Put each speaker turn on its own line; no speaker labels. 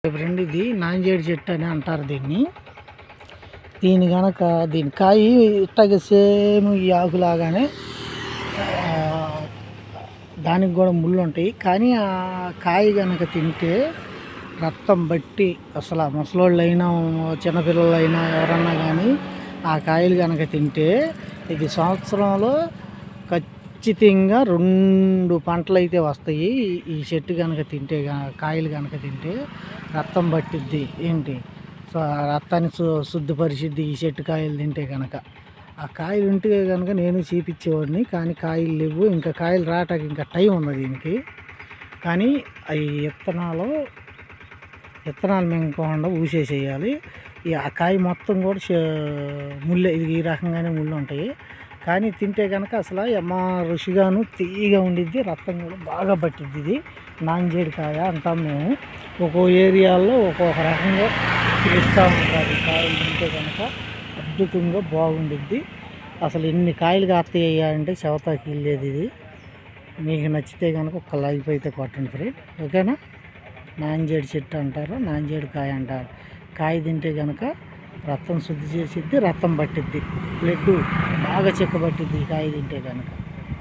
Friend, ఇది నాంజేడి చెట్టు అని అంటారు దీన్ని. దీని కాయ ఇట్టగా సేమ్ ఈ ఆకులాగానే దానికి కూడా ముళ్ళు ఉంటాయి. కానీ ఆ కాయ కనుక తింటే రక్తం బట్టి అసలు ముసలోళ్ళైనా చిన్నపిల్లలైనా ఎవరన్నా కానీ ఆ కాయలు కనుక తింటే ఇది సంవత్సరంలో ఖచ్చితంగా 2 పంటలు అయితే వస్తాయి. ఈ చెట్టు కనుక తింటే కాయలు కనుక తింటే రక్తం పట్టిద్ది. ఏంటి రక్తాన్ని శుద్ధిపరిచిద్ది ఈ చెట్టు కాయలు తింటే కనుక. ఆ కాయలు ఉంటే కనుక నేను చూపించేవాడిని, కానీ కాయలు లేవు. ఇంకా కాయలు రావటానికి ఇంకా టైం ఉంది దీనికి. కానీ అవి విత్తనాలు మింగకుండా ఊసేసేయాలి. ఆ కాయ మొత్తం కూడా ముళ్ళే, ఇది ఈ రకంగానే ముళ్ళు ఉంటాయి. కానీ తింటే కనుక అసలు మా రుచిగాను తీయగా ఉండిద్ది, రక్తం కూడా బాగా పట్టిద్ది. ఇది నాంజేడి కాయ అంటాం మేము. ఒక్కో ఏరియాల్లో ఒక్కొక్క రకంగా పిలుస్తూ ఉంటారు. కాయలు తింటే కనుక అద్భుతంగా బాగుండిద్ది. అసలు ఎన్ని కాయలు కాస్తాయి అంటే చెవతాకి వెళ్ళేది ఇది. మీకు నచ్చితే కనుక ఒక లైక్ అయితే కొట్టండి ఫ్రెండ్, ఓకేనా. నాంజేడి చెట్టు అంటారు, నాంజేడి కాయ అంటారు. కాయ తింటే కనుక రక్తం శుద్ధి చేసిద్ది, రక్తం పట్టిద్ది, బ్లడ్ బాగా చిక్కబట్టిద్ది ఈ కాయ తింటే కనుక.